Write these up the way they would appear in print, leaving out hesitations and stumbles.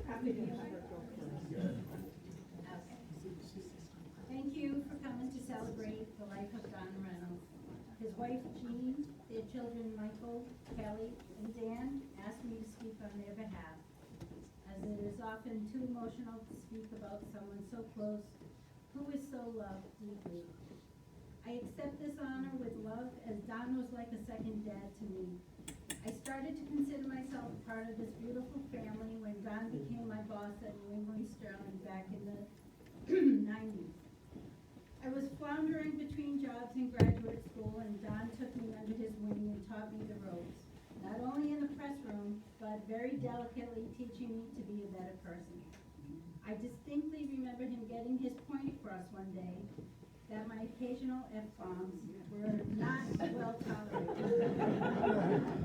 Happy to have her go first. Okay. Thank you for coming to celebrate the life of Don Reynolds. His wife Jean, their children Michael, Kelly, and Dan asked me to speak on their behalf, as it is often too emotional to speak about someone so close who is so loved deeply. I accept this honor with love, as Don was like a second dad to me. I started to consider myself part of this beautiful family when Don became my boss at New England Sterling back in the 90s. I was floundering between jobs and graduate school, and Don took me under his wing and taught me the ropes, not only in the press room, but very delicately teaching me to be a better person. I distinctly remember him getting his point across one day that my occasional F-bombs were not well tolerated.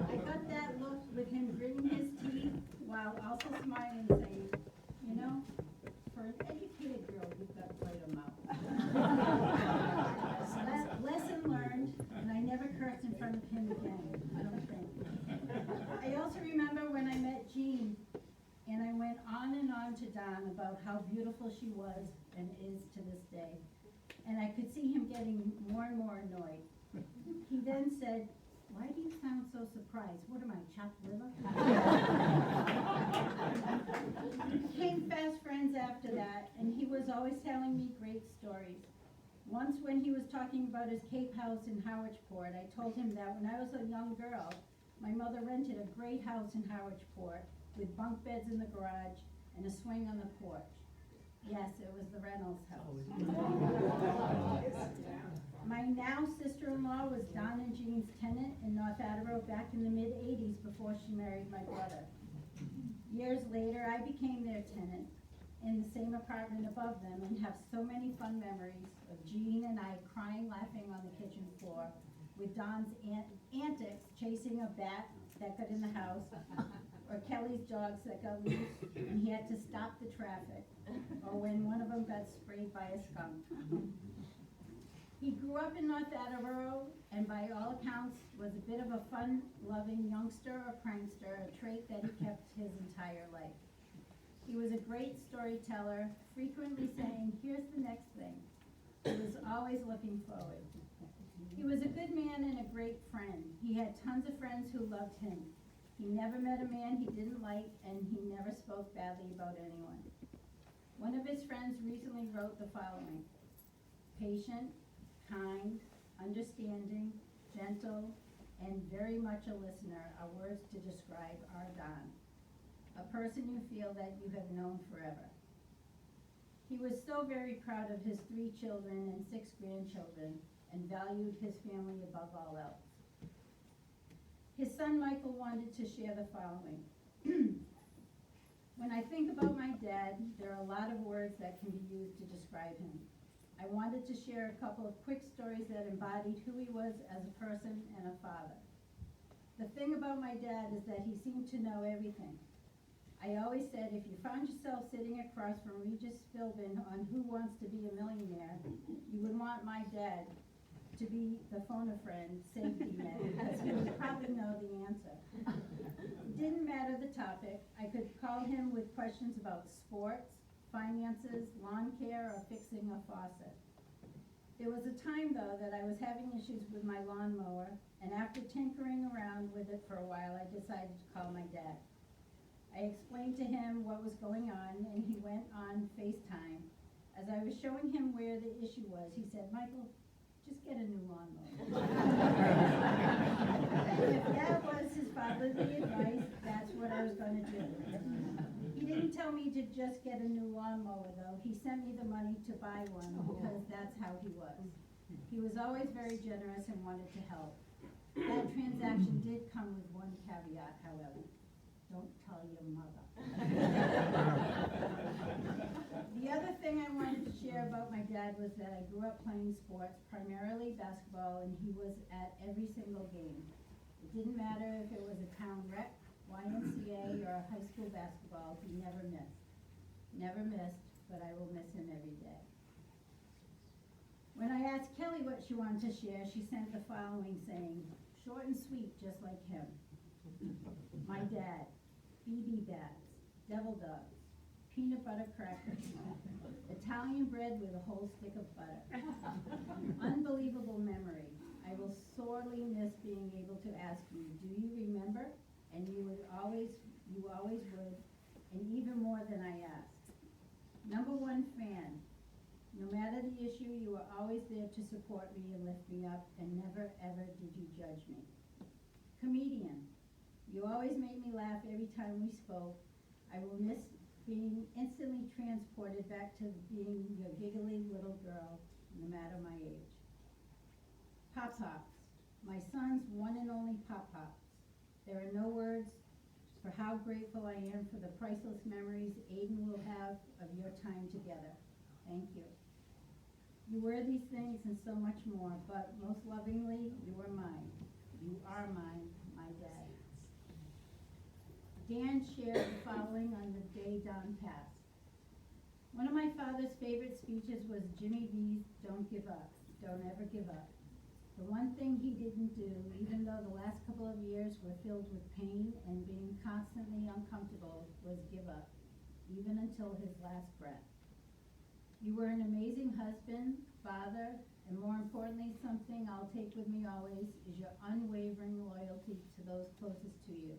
I got that look with him gritting his teeth while also smiling, saying, you know, for an educated girl, you've got quite a mouth. Lesson learned, and I never cursed in front of him again, I don't think. I also remember when I met Jean, and I went on and on to Don about how beautiful she was and is to this day. And I could see him getting more and more annoyed. He then said, "Why do you sound so surprised? What am I, chopped liver?" We became fast friends after that, and he was always telling me great stories. Once when he was talking about his Cape house in Howardsport, I told him that when I was a young girl, my mother rented a great house in Howardsport with bunk beds in the garage and a swing on the porch. Yes, it was the Reynolds house. My now sister-in-law was Don and Jean's tenant in North Attleboro back in the mid-'80s before she married my brother. Years later, I became their tenant in the same apartment above them and have so many fun memories of Jean and I crying, laughing on the kitchen floor, with Don's antics chasing a bat that got in the house, or Kelly's dogs that got loose and he had to stop the traffic, or when one of them got sprayed by a skunk. He grew up in North Attleboro and by all accounts was a bit of a fun-loving youngster or prankster, a trait that he kept his entire life. He was a great storyteller, frequently saying, "Here's the next thing." He was always looking forward. He was a good man and a great friend. He had tons of friends who loved him. He never met a man he didn't like, and he never spoke badly about anyone. One of his friends recently wrote the following: patient, kind, understanding, gentle, and very much a listener are words to describe our Don, a person you feel that you have known forever. He was so very proud of his 3 children and 6 grandchildren and valued his family above all else. His son Michael wanted to share the following. When I think about my dad, there are a lot of words that can be used to describe him. I wanted to share a couple of quick stories that embodied who he was as a person and a father. The thing about my dad is that he seemed to know everything. I always said if you found yourself sitting across from Regis Philbin on Who Wants to Be a Millionaire, you would want my dad to be the phone-a-friend safety net, because he would probably know the answer. It didn't matter the topic. I could call him with questions about sports, finances, lawn care, or fixing a faucet. There was a time, though, that I was having issues with my lawnmower, and after tinkering around with it for a while, I decided to call my dad. I explained to him what was going on, and he went on FaceTime. As I was showing him where the issue was, he said, "Michael, just get a new lawnmower." If that was his fatherly advice, that's what I was going to do. He didn't tell me to just get a new lawnmower, though. He sent me the money to buy one because that's how he was. He was always very generous and wanted to help. That transaction did come with one caveat, however. Don't tell your mother. The other thing I wanted to share about my dad was that I grew up playing sports, primarily basketball, and he was at every single game. It didn't matter if it was a town rec, YMCA, or a high school basketball, he never missed. Never missed, but I will miss him every day. When I asked Kelly what she wanted to share, she sent the following saying, short and sweet, just like him. My dad, BB bats, devil dogs, peanut butter crackers, Italian bread with a whole stick of butter. Unbelievable memory. I will sorely miss being able to ask you, do you remember? And you always would, and even more than I asked. #1 fan. No matter the issue, you were always there to support me and lift me up, and never ever did you judge me. Comedian. You always made me laugh every time we spoke. I will miss being instantly transported back to being your giggly little girl, no matter my age. Pop-Pops. My son's one and only Pop-Pops. There are no words for how grateful I am for the priceless memories Aiden will have of your time together. Thank you. You were these things and so much more, but most lovingly, you are mine. You are mine, my dad. Dan shared the following on the day Don passed. One of my father's favorite speeches was Jimmy V's "Don't give up, don't ever give up." The one thing he didn't do, even though the last couple of years were filled with pain and being constantly uncomfortable, was give up, even until his last breath. You were an amazing husband, father, and more importantly, something I'll take with me always is your unwavering loyalty to those closest to you.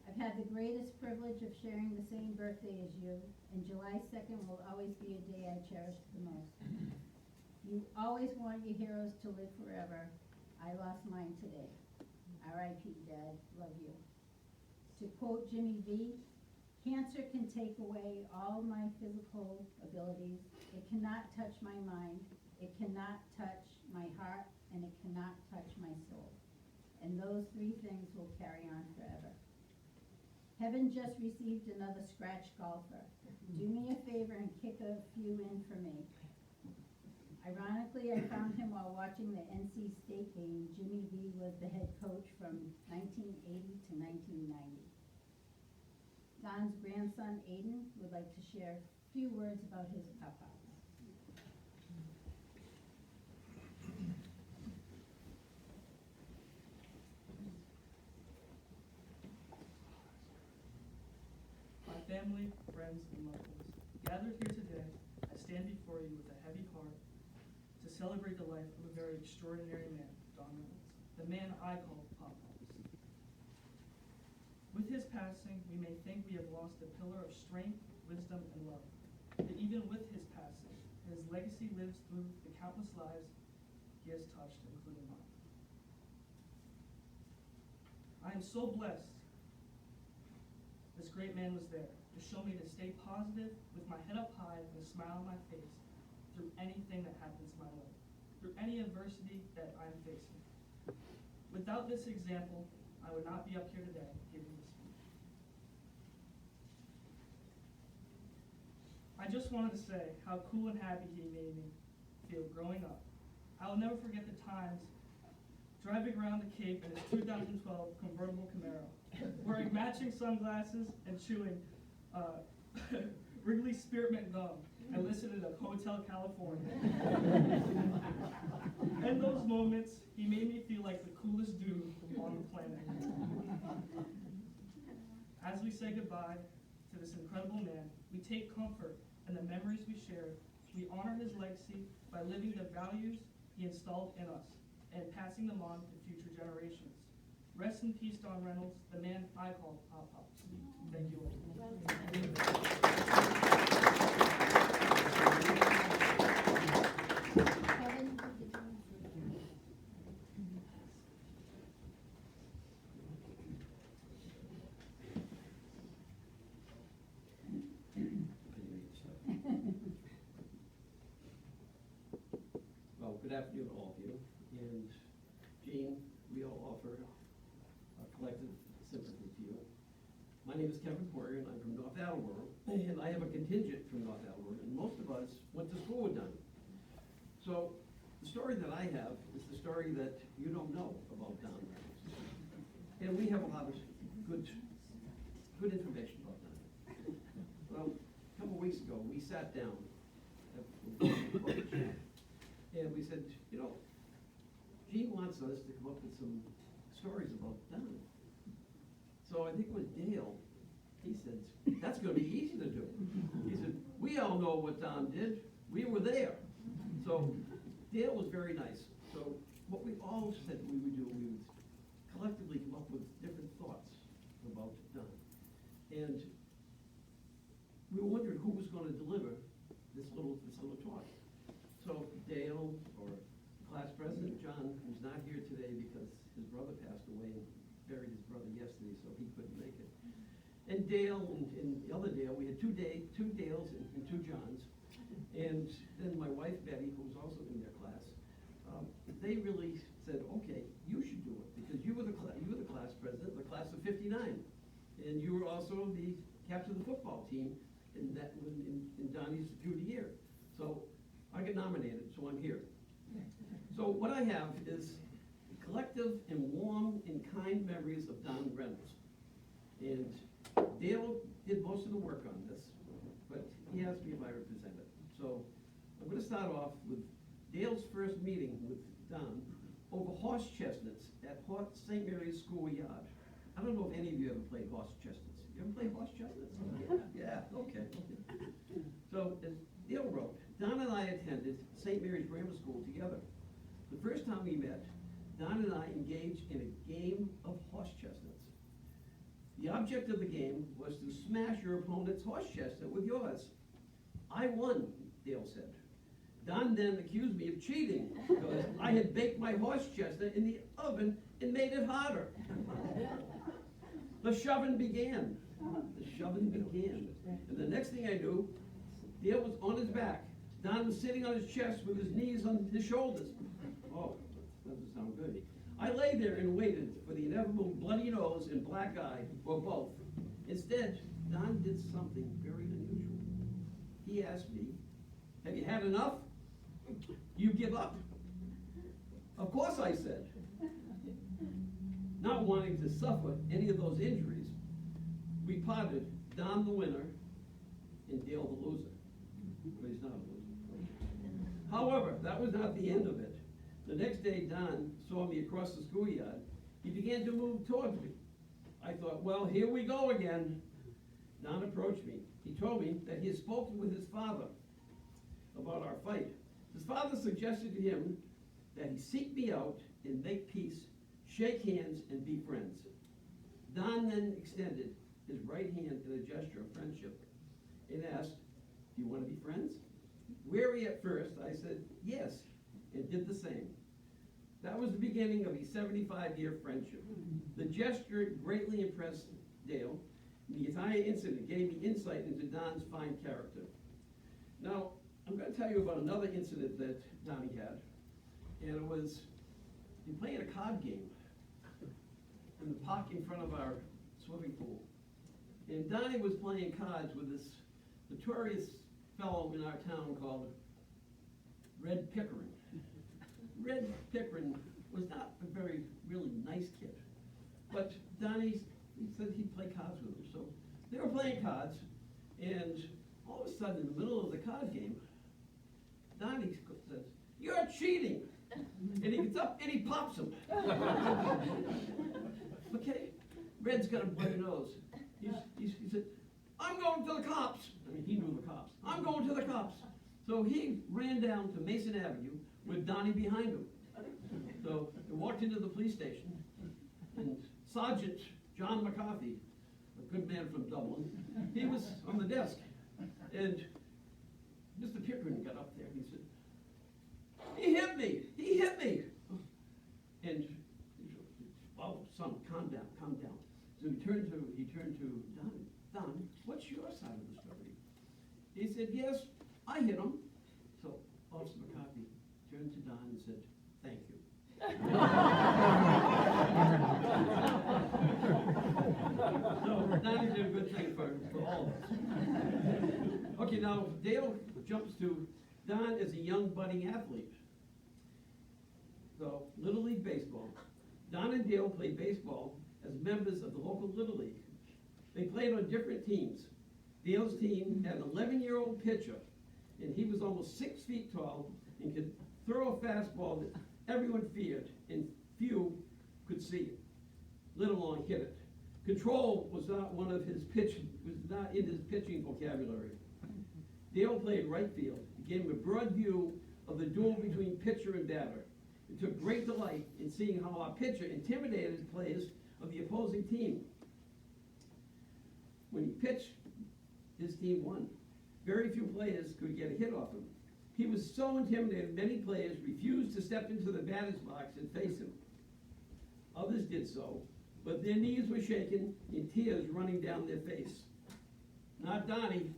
I've had the greatest privilege of sharing the same birthday as you, and July 2nd will always be a day I cherish the most. You always want your heroes to live forever. I lost mine today. R.I.P. Dad, love you. To quote Jimmy V, cancer can take away all my physical abilities. It cannot touch my mind. It cannot touch my heart, and it cannot touch my soul. And those three things will carry on forever. Heaven just received another scratch golfer. Do me a favor and kick a few in for me. Ironically, I found him while watching the NC State game. Jimmy V was the head coach from 1980 to 1990. Don's grandson, Aiden, would like to share a few words about his papa. My family, friends, and loved ones, gathered here today, I stand before you with a heavy heart to celebrate the life of a very extraordinary man, Don Reynolds, the man I call Pop-Pops. With his passing, we may think we have lost a pillar of strength, wisdom, and love. But even with his passing, his legacy lives through the countless lives he has touched, including mine. I am so blessed this great man was there to show me to stay positive with my head up high and a smile on my face through anything that happens in my life, through any adversity that I'm facing. Without this example, I would not be up here today giving this speech. I just wanted to say how cool and happy he made me feel growing up. I will never forget the times driving around the Cape in his 2012 convertible Camaro, wearing matching sunglasses and chewing Wrigley Spearmint gum and listening to Hotel California. In those moments, he made me feel like the coolest dude on the planet. As we say goodbye to this incredible man, we take comfort in the memories we shared. We honor his legacy by living the values he installed in us and passing them on to future generations. Rest in peace, Don Reynolds, the man I call Pop-Pops. Thank you Well, good afternoon, all of you. And Jean, we all offer our collective sympathy to you. My name is Kevin Poirier, and I'm from North Attleboro, and I have a contingent from North Attleboro, and most of us went to school with Don. So the story that I have is the story that you don't know about Don Reynolds. And we have a lot of good information about Don. Well, a couple of weeks ago, we sat down and we said, you know, Jean wants us to come up with some stories about Don. So I think it was Dale He said, that's gonna be easy to do. He said, we all know what Don did. We were there. So Dale was very nice. So what we all said we would do, we would collectively come up with different thoughts about Don. And we were wondering who was gonna deliver this little talk. So Dale, or class president John, who's not here today because his brother passed away and buried his brother yesterday, so he couldn't make it. And Dale and the other Dale, we had two Dales and two Johns. And then my wife Betty, who was also in their class, they really said, okay, you should do it because you were the class president of the class of '59, and you were also the captain of the football team in Donnie's junior year. So I got nominated, so I'm here. So what I have is collective and warm and kind memories of Don Reynolds. And Dale did most of the work on this, but he asked me if I represent it. So I'm gonna start off with Dale's first meeting with Don over horse chestnuts at St. Mary's Schoolyard. I don't know if any of you ever played horse chestnuts. You ever played horse chestnuts? Yeah, okay. So as Dale wrote, Don and I attended St. Mary's Grammar School together. The first time we met, Don and I engaged in a game of horse chestnuts. The object of the game was to smash your opponent's horse chestnut with yours. I won, Dale said. Don then accused me of cheating because I had baked my horse chestnut in the oven and made it hotter. The shoving began. And the next thing I knew, Dale was on his back. Don was sitting on his chest with his knees on his shoulders. Oh, that doesn't sound good. I lay there and waited for the inevitable bloody nose and black eye, or both. Instead, Don did something very unusual. He asked me, have you had enough? You give up? Of course I said. Not wanting to suffer any of those injuries, we parted, Don the winner and Dale the loser. But he's not a loser. However, that was not the end of it. The next day, Don saw me across the schoolyard. He began to move towards me. I thought, well, here we go again. Don approached me. He told me that he had spoken with his father about our fight. His father suggested to him that he seek me out and make peace, shake hands, and be friends. Don then extended his right hand in a gesture of friendship and asked, do you want to be friends? Wary at first, I said yes, and did the same. That was the beginning of a 75-year friendship. The gesture greatly impressed Dale. The entire incident gave me insight into Don's fine character. Now, I'm going to tell you about another incident that Donnie had, and it was in playing a card game in the park in front of our swimming pool. And Donnie was playing cards with this notorious fellow in our town called Red Pickering. Red Pickering was not a very really nice kid, but Donnie, he said he'd play cards with him. So they were playing cards, and all of a sudden, in the middle of the card game, Donnie says, "You're cheating!" And he gets up and he pops him. Okay, Red's got a bloody nose. He said, "I'm going to the cops." I mean, he knew the cops. "I'm going to the cops." So he ran down to Mason Avenue with Donnie behind him. So they walked into the police station, and Sergeant John McCarthy, a good man from Dublin, he was on the desk. And Mr. Pickering got up there. He said, "He hit me! He hit me!" And he said, "Oh, son, calm down, calm down." So he turned to Don. "Don, what's your side of the story?" He said, "Yes, I hit him." So Officer McCarthy turned to Don and said, "Thank you." So Donnie did a good thing for all of us. Okay, now Dale jumps to Don as a young budding athlete. So, Little League Baseball. Don and Dale played baseball as members of the local Little League. They played on different teams. Dale's team had an 11-year-old pitcher, and he was almost 6 feet tall and could throw a fastball that everyone feared and few could see it, let alone hit it. Control was not in his pitching vocabulary. Dale played right field. It gave him a broad view of the duel between pitcher and batter. It took great delight in seeing how our pitcher intimidated players of the opposing team. When he pitched, his team won. Very few players could get a hit off him. He was so intimidated, many players refused to step into the batter's box and face him. Others did so, but their knees were shaken and tears running down their face. Not Donnie.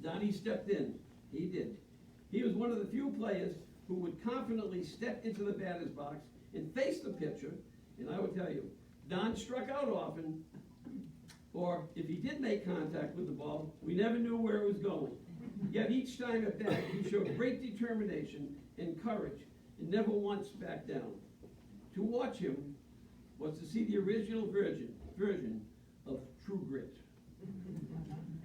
Donnie stepped in. He did. He was one of the few players who would confidently step into the batter's box and face the pitcher, and I will tell you, Don struck out often, or if he did make contact with the ball, we never knew where it was going. Yet each time at bat, he showed great determination and courage and never once backed down. To watch him was to see the original version of True Grit.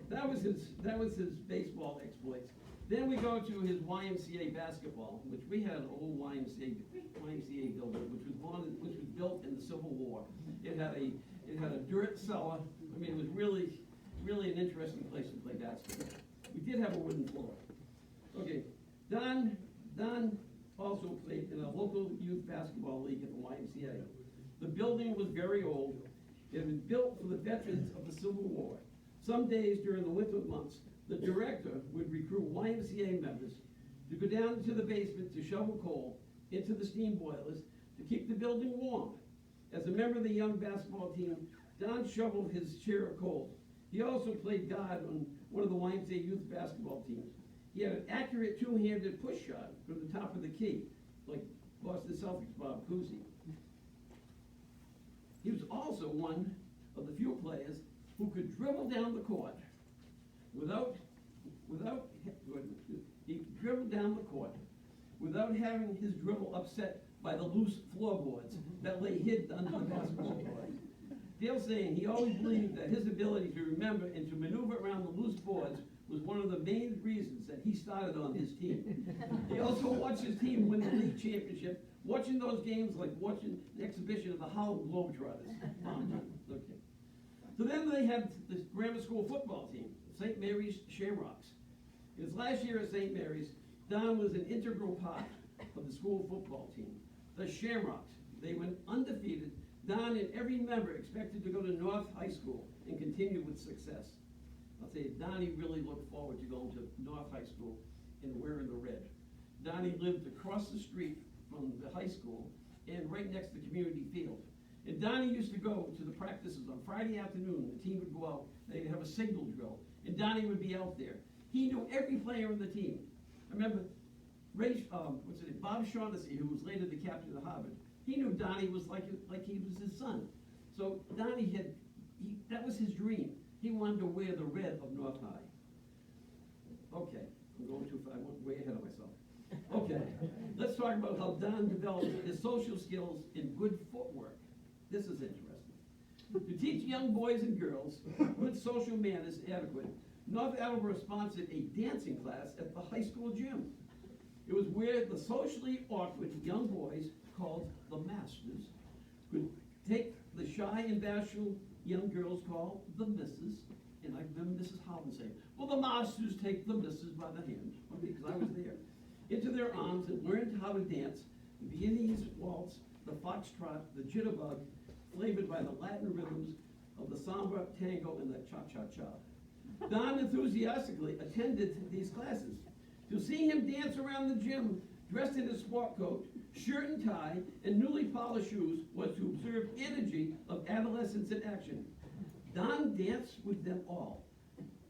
That was his baseball exploits. Then we go to his YMCA basketball, which we had an old YMCA building, which was built in the Civil War. It had a dirt cellar. I mean, it was really an interesting place to play basketball. We did have a wooden floor. Okay, Don also played in a local youth basketball league at the YMCA. The building was very old. It had been built for the veterans of the Civil War. Some days during the winter months, the director would recruit YMCA members to go down into the basement to shovel coal into the steam boilers to keep the building warm. As a member of the young basketball team, Don shoveled his share of coal. He also played guard on one of the YMCA youth basketball teams. He had an accurate two-handed push shot from the top of the key, like Boston Celtics Bob Cousy. He was also one of the few players who could dribble down the court without having his dribble upset by the loose floorboards that lay hidden under the basketball court. Dale saying he always believed that his ability to remember and to maneuver around the loose boards was one of the main reasons that he started on his team. He also watched his team win the league championship, watching those games like watching the exhibition of the Harlem Globetrotters. Okay. So then they had this grammar school football team, St. Mary's Shamrocks. In his last year at St. Mary's, Don was an integral part of the school football team. The Shamrocks, they went undefeated. Don and every member expected to go to North High School and continue with success. I'll say Donnie really looked forward to going to North High School and wearing the red. Donnie lived across the street from the high school and right next to the community field. And Donnie used to go to the practices on Friday afternoon. The team would go out, they'd have a signal drill, and Donnie would be out there. He knew every player on the team. I remember Bob Shaughnessy, who was later the captain of Harvard, he knew Donnie was like he was his son. So Donnie that was his dream. He wanted to wear the red of North High. Okay, I'm going too far, I went way ahead of myself. Okay, let's talk about how Don developed his social skills in good footwork. This is interesting. To teach young boys and girls good social manners adequate, North Attleboro sponsored a dancing class at the high school gym. It was where the socially awkward young boys, called the masters, could take the shy and bashful young girls called the misses, and I remember Mrs. Holland saying, well, the masters take the misses by the hand, because I was there, into their arms and learned how to dance the Viennese waltz, the foxtrot, the jitterbug, flavored by the Latin rhythms of the samba, tango, and the cha-cha-cha. Don enthusiastically attended these classes. To see him dance around the gym, dressed in a sport coat, shirt and tie, and newly polished shoes, was to observe energy of adolescence in action. Don danced with them all,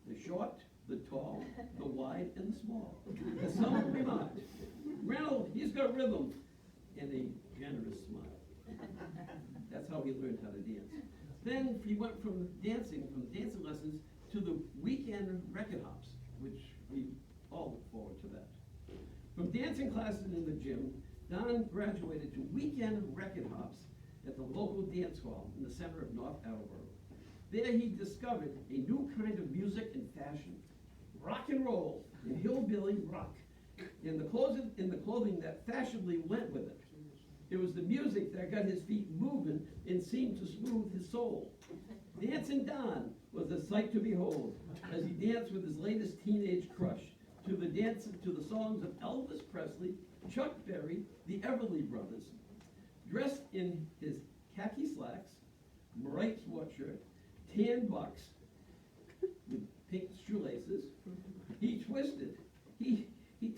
the short, the tall, the wide, and the small. As some remarked, Reynolds, he's got rhythm and a generous smile. That's how he learned how to dance. Then he went from dancing lessons, to the weekend record hops, which we all look forward to that. From dancing classes in the gym, Don graduated to weekend record hops at the local dance hall in the center of North Attleboro. There he discovered a new kind of music and fashion, rock and roll and hillbilly rock, and the clothing that fashionably went with it. It was the music that got his feet moving and seemed to smooth his soul. Dancing Don was a sight to behold as he danced with his latest teenage crush to the songs of Elvis Presley, Chuck Berry, the Everly Brothers. Dressed in his khaki slacks, bright sweatshirt, tan bucks with pink shoelaces, he twisted. He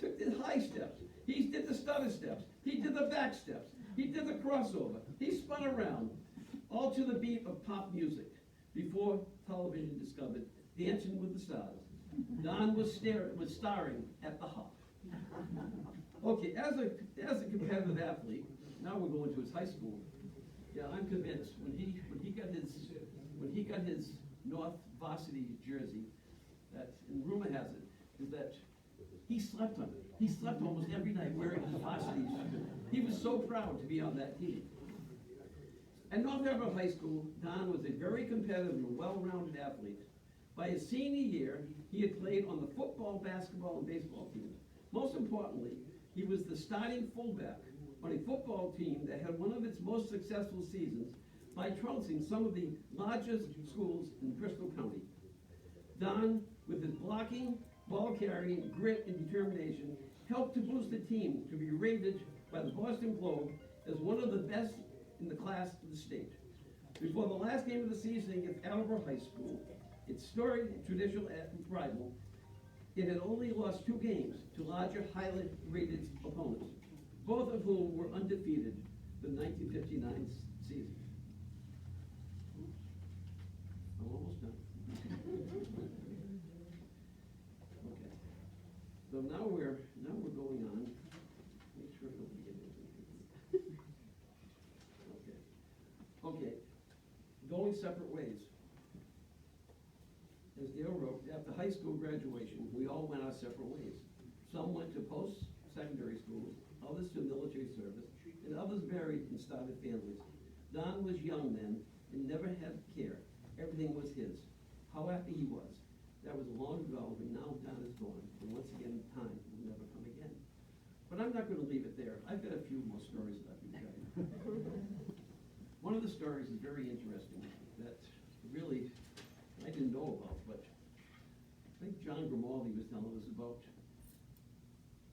took the high steps. He did the stutter steps. He did the back steps. He did the crossover. He spun around, all to the beat of pop music. Before television discovered Dancing with the Stars, Don was starring at the Hop. Okay, as a competitive athlete, now we're going to his high school. Yeah, I'm convinced when he got his North varsity jersey, that, and rumor has it, is that he slept on it. He slept almost every night wearing his varsity shirt. He was so proud to be on that team. At North Attleboro High School, Don was a very competitive and well-rounded athlete. By his senior year, he had played on the football, basketball, and baseball teams. Most importantly, he was the starting fullback on a football team that had one of its most successful seasons by trouncing some of the largest schools in Bristol County. Don, with his blocking, ball carrying, grit, and determination, helped to boost the team to be rated by the Boston Globe as one of the best in the class of the state. Before the last game of the season against Attleboro High School, its storied traditional rival, it had only lost 2 games to larger, highly rated opponents, both of whom were undefeated the 1959 season. I'm almost done. Okay. So now we're going on. Make sure nobody gets anything. Okay. Going separate ways. As Dale wrote, after high school graduation, we all went our separate ways. Some went to post-secondary schools, others to military service, and others married and started families. Don was young then and never had care. Everything was his. How happy he was. That was long ago, and now Don is gone. And once again, time will never come again. But I'm not going to leave it there. I've got a few more stories that I can tell you. One of the stories is very interesting that really I didn't know about, but I think John Grimaldi was telling us about,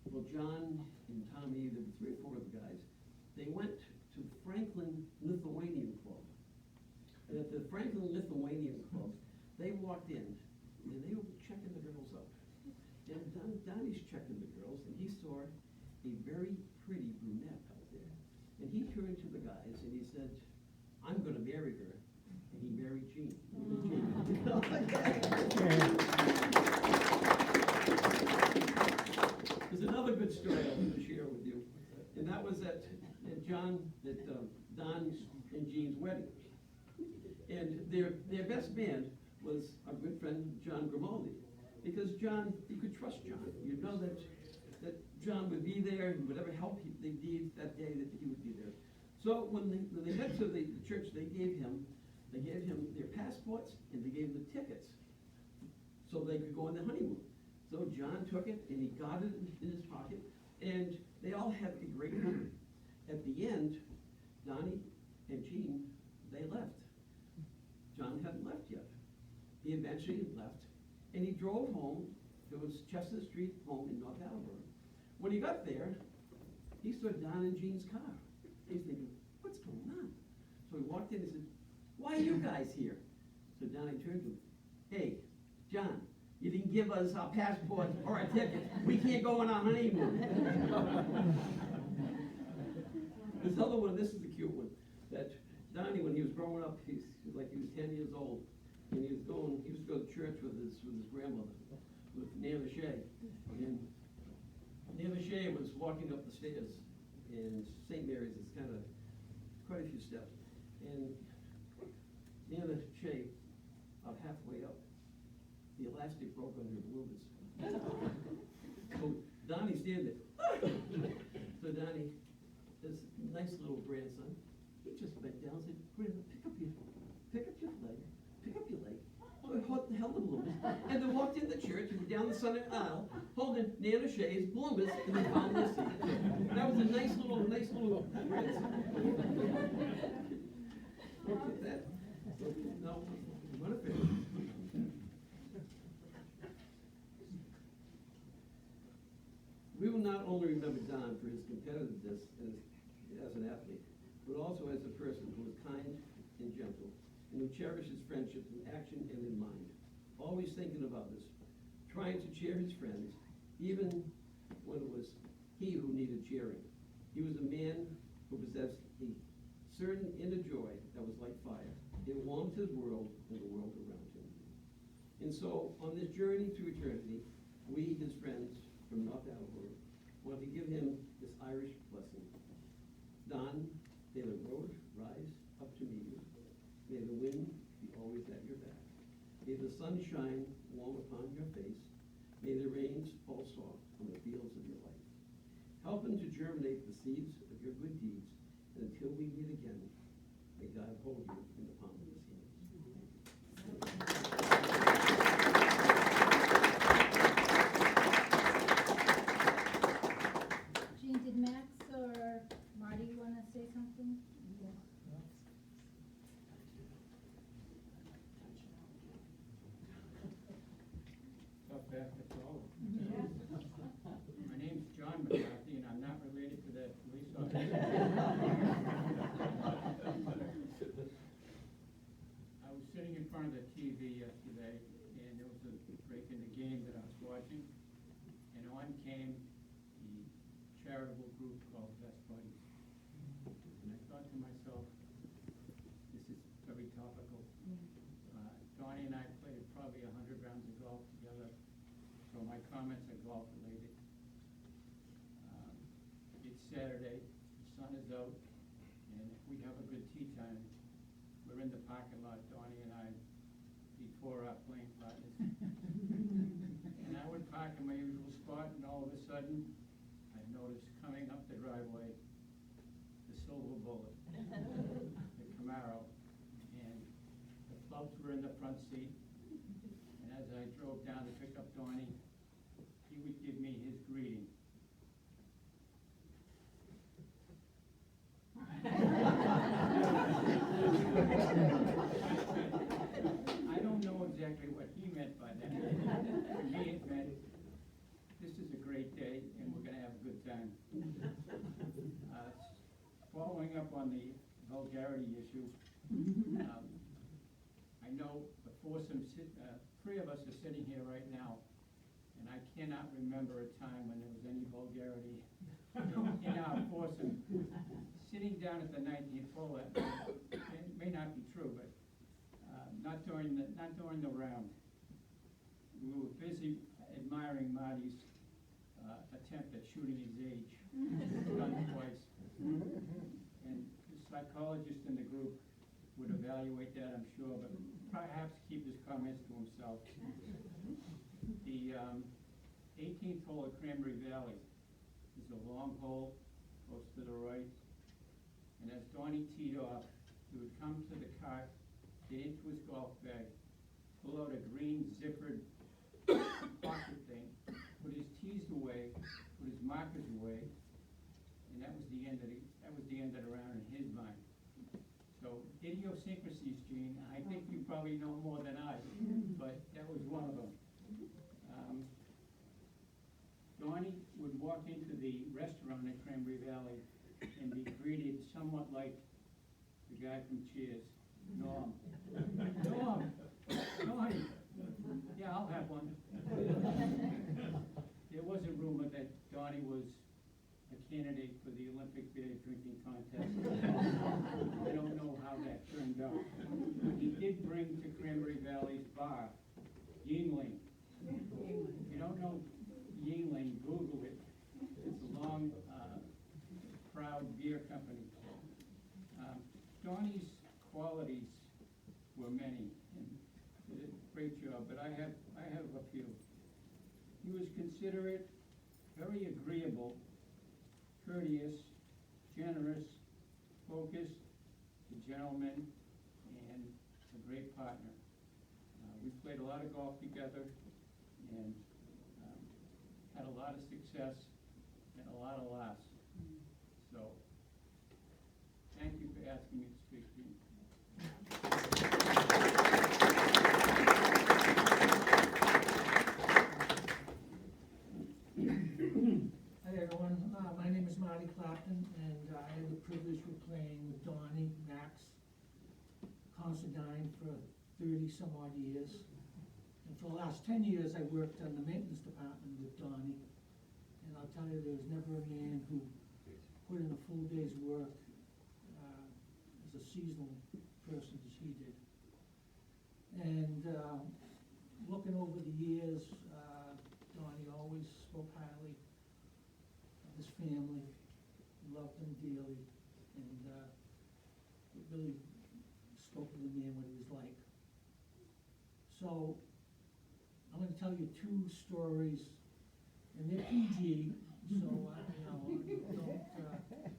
well, John and Tommy, there were 3 or 4 of the guys, they went to Franklin Lithuanian Club. And at the Franklin Lithuanian Club, they walked in and they were checking the girls out. And Donnie's checking the girls, and he saw a very pretty brunette out there. And he turned to the guys and he said, "I'm gonna marry her." And he married Jean. There's another good story I want to share with you, and that was at Don and Jean's wedding. And their best man was our good friend John Grimaldi, because John, you could trust John. You know that John would be there, and whatever help they need that day, that he would be there. So when they went to the church, they gave him their passports and they gave him the tickets so they could go on their honeymoon. So John took it and he got it in his pocket, and they all had a great time. At the end, Donnie and Jean, they left. John hadn't left yet. He eventually left, and he drove home to his Chestnut Street home in North Attleboro. When he got there, he saw Don and Jean's car. He's thinking, what's going on? So he walked in and said, "Why are you guys here?" So Donnie turned to him, "Hey, John, you didn't give us our passports or our tickets. We can't go on our honeymoon." This other one, this is the cute one, that Donnie, when he was growing up, he was 10 years old, and he used to go to church with his grandmother, with Nana Shea. And Nana Shea was walking up the stairs, and St. Mary's is kind of quite a few steps. And Nana Shea, about halfway up, the elastic broke on her bloomers. So Donnie's standing there. So Donnie, this nice little grandson, he just bent down and said, "Grandma, pick up your leg. So he held the bloomers, and then walked in the church and down the center aisle, holding Nana Shea's bloomers, and they found their seat. That was a nice little grandson. Okay, no, competitiveness as an athlete, but also as a person who is kind and gentle, and who cherishes friendship in action and in mind, always thinking of others, trying to cheer his friends, even when it was he who needed cheering. He was a man who possessed a certain inner joy that was like fire. It warmed his world and the world around him. And so, on this journey to eternity, we, his friends from North Attleboro, want to give him this Irish blessing. Don, may the road rise up to meet you. May the wind be always at your back. May the sun shine warm upon your face. May the rains fall soft on the fields of your life. Help him to germinate the seeds of your good deeds, and until we meet again, may God hold you in the palm of his hands. Jean, did Max or Marty want to say something? Tough act to follow. My name's John McCarthy, and I'm not related to that police officer. I was sitting in front of the TV yesterday, and there was a break in the game that I was watching, and on came the charitable group called Best Buddies. And I thought to myself, this is very topical. Donnie and I played probably 100 rounds of golf together, so my comments are golf related. It's Saturday, the sun is out, and we have a good tea time. We're in the parking lot, Donnie and I, before our playing partners. And I would park in my usual spot, and all of a sudden, I noticed coming up the driveway, the Silver Bullet, the Camaro, and the clubs were in the front seat. And as I drove down to pick up Donnie, he would give me his greeting. I don't know exactly what he meant by that. For me, it meant, this is a great day, and we're gonna have a good time. Following up on the vulgarity issue, I know the foursome, three of us are sitting here right now, and I cannot remember a time when there was any vulgarity in our foursome. Sitting down at the 19th hole, it may not be true, but not during the round. We were busy admiring Marty's attempt at shooting his age, done twice. And the psychologist in the group would evaluate that, I'm sure, but perhaps keep his comments to himself. The 18th hole at Cranberry Valley is a long hole, goes to the right. And as Donnie teed off, he would come to the cart, get into his golf bag, pull out a green zippered pocket thing, put his tees away, put his markers away, and that was the end of the round in his mind. So idiosyncrasies, Gene, I think you probably know more than I, but that was one of them. Donnie would walk into the restaurant at Cranberry Valley and be greeted somewhat like the guy from Cheers, Norm. Norm, Donnie, yeah, I'll have one. There was a rumor that Donnie was a candidate for the Olympic beer drinking contest. I don't know how that turned out. He did bring to Cranberry Valley's bar Yingling. If you don't know Yingling, Google it. It's a long, proud beer company. Donnie's qualities were many, and did a great job, but I have a few. He was considerate, very agreeable, courteous, generous, focused, a gentleman, and a great partner. We played a lot of golf together and had a lot of success and a lot of laughs. So, thank you for asking me to speak to you. Hi everyone, my name is Marty odd years. And for the last 10 years, I worked in the maintenance department with Donnie. And I'll tell you, there was never a man who put in a full day's work as a seasonal person as he did. And looking over the years, Donnie always spoke highly of his family, loved them dearly, and it really spoke to the man what he was like. So I'm going to tell you two stories, and they're PG, so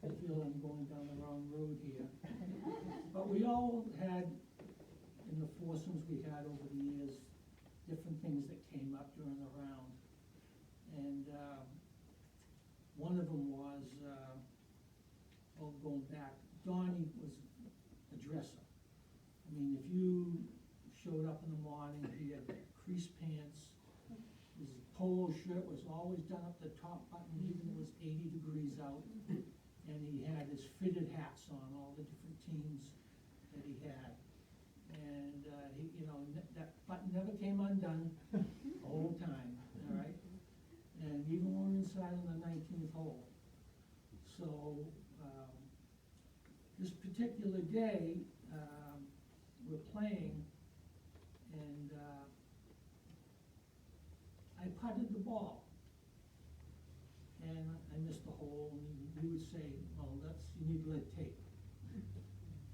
don't feel I'm going down the wrong road here. But we all had, in the foursomes we had over the years, different things that came up during the round. And one of them was, going back, Donnie was a dresser. I mean, if you showed up in the morning, he had creased pants, his polo shirt was always done up the top button, even though it was 80 degrees out, and he had his fitted hats on, all the different teams that he had. And he, that button never came undone the whole time, all right? And even when we were inside on the 19th hole. So this particular day, we're playing, and I putted the ball, and I missed the hole, and he would say, "Oh, you need lead tape."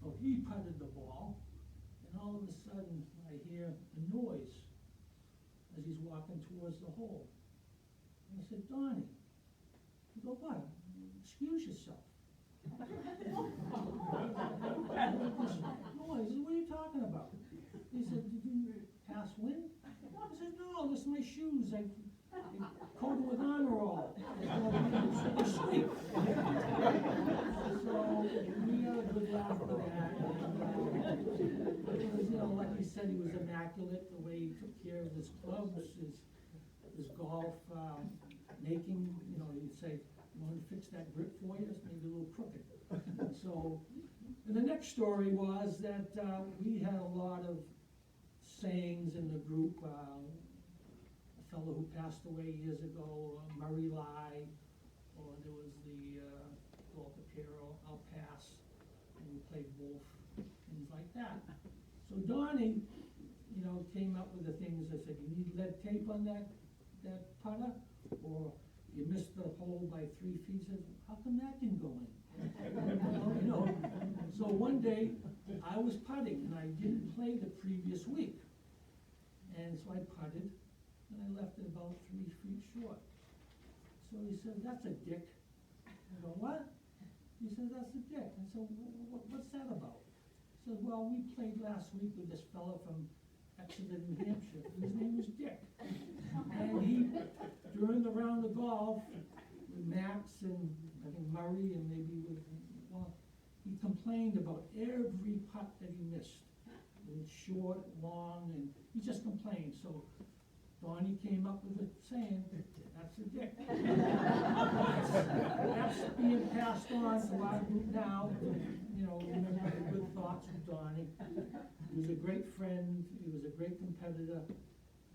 So he putted the ball, and all of a sudden I hear a noise as he's walking towards the hole. And I said, "Donnie," he goes, "What? Excuse yourself." Noise, what are you talking about? He said, "Did you pass wind?" I said, "No, this is my shoes. I coated with Honor Roll. They sleep." So we had a good laugh with that. And, it was, like he said, he was immaculate, the way he took care of his clubs, his golf, making, he'd say, "You want to fix that grip for you? It's maybe a little crooked." So, and the next story was that we had a lot of sayings in the group. A fellow who passed away years ago, Murray Lai, or there was the Paul Capero, I'll pass, and we played wolf, things like that. So Donnie, came up with the things. I said, "You need lead tape on that putter, or you missed the hole by 3 feet." He says, "How come that didn't go in?" So one day I was putting, and I didn't play the previous week, and so I putted, and I left it about 3 feet short. So he said, "That's a dick." I go, "What?" He said, "That's a dick." I said, "What's that about?" He said, "Well, we played last week with this fella from Exeter, New Hampshire. His name was Dick. And he, during the round of golf, with Max and I think Murray and maybe he complained about every putt that he missed. It was short, long, and he just complained. So Donnie came up with a saying, "That's a dick." That's being passed on to our group now. Remember the good thoughts of Donnie. He was a great friend, he was a great competitor,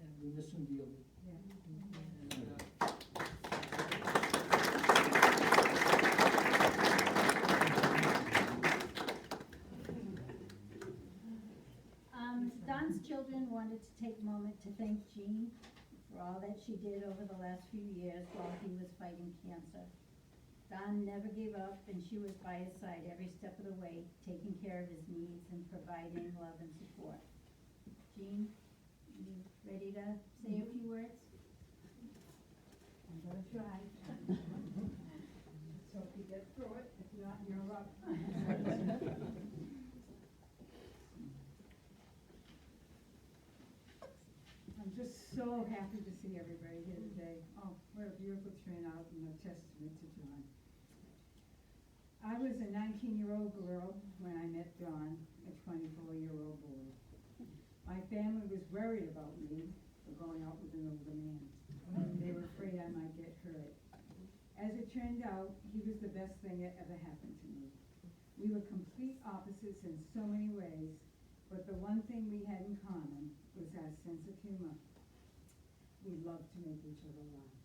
and we miss him dearly. Don's children wanted to take a moment to thank Jean for all that she did over the last few years while he was fighting cancer. Don never gave up, and she was by his side every step of the way, taking care of his needs and providing love and support. Jean, you ready to say a few words? I'm gonna try. Let's hope you get through it. If not, you're up. I'm just so happy to see everybody here today. Oh, what a beautiful turnout and a testament to John. I was a 19-year-old girl when I met Don, a 24-year-old boy. My family was worried about me for going out with an older man. They were afraid I might get hurt. As it turned out, he was the best thing that ever happened to me. We were complete opposites in so many ways, but the one thing we had in common was we love to make each other laugh.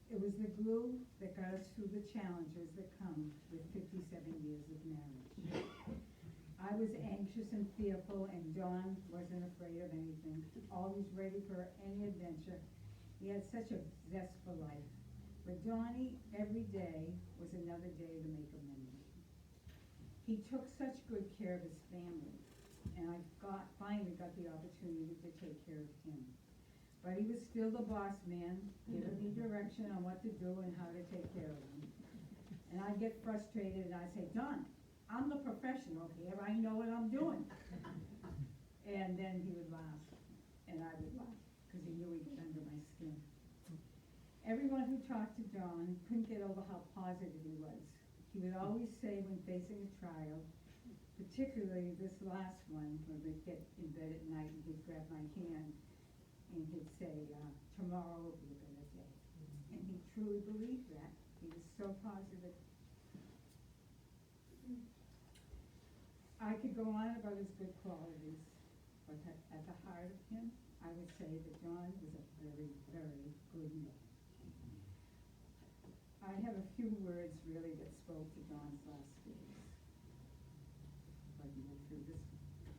It was the glue that got us through the challenges that come with 57 years of marriage. I was anxious and fearful, and Don wasn't afraid of anything, always ready for any adventure. He had such a zest for life. But Donnie, every day was another day to make a memory. He took such good care of his family, and I finally got the opportunity to take care of him. But he was still the boss man, giving me direction on what to do and how to take care of him. And I'd get frustrated and I'd say, Don, I'm the professional here, I know what I'm doing. And then he would laugh, and I would laugh, because he knew he'd get under my skin. Everyone who talked to Don couldn't get over how positive he was. He would always say when facing a trial, particularly this last one, when we'd get in bed at night and he'd grab my hand and he'd say, tomorrow will be a better day. And he truly believed that. He was so positive. I could go on about his good qualities, but at the heart of him, I would say that Don was a very, very good man. I have a few words really that spoke to Don's last days. If I can go through this one.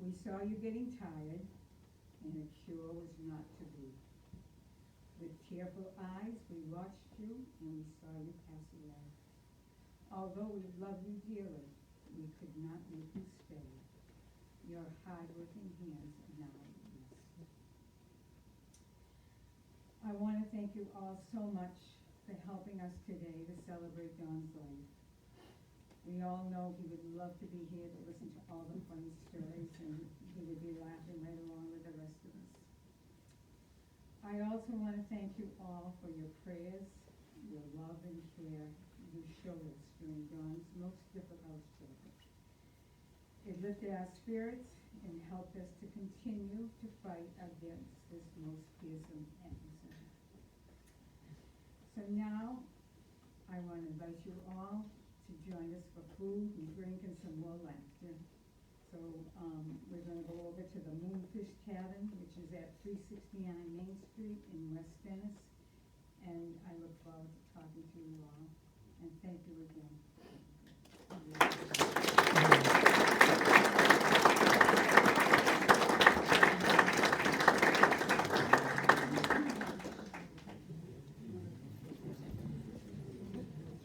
We saw you getting tired, and a cure was not to be. With tearful eyes, we watched you, and we saw you pass away. Although we love you dearly, we could not make you stay. Your hard-working hands are now at rest. I want to thank you all so much for helping us today to celebrate Don's life. We all know he would love to be here to listen to all the funny stories, and he would be laughing right along with the rest of us. I also want to thank you all for your prayers, your love and care you showed us during Don's most difficult struggle. It lifted our spirits and helped us to continue to fight against this most fearsome adversary. So now, I want to invite you all to join us for food and drink and some more laughter. So we're going to go over to the Moonfish Tavern, which is at 369 Main Street,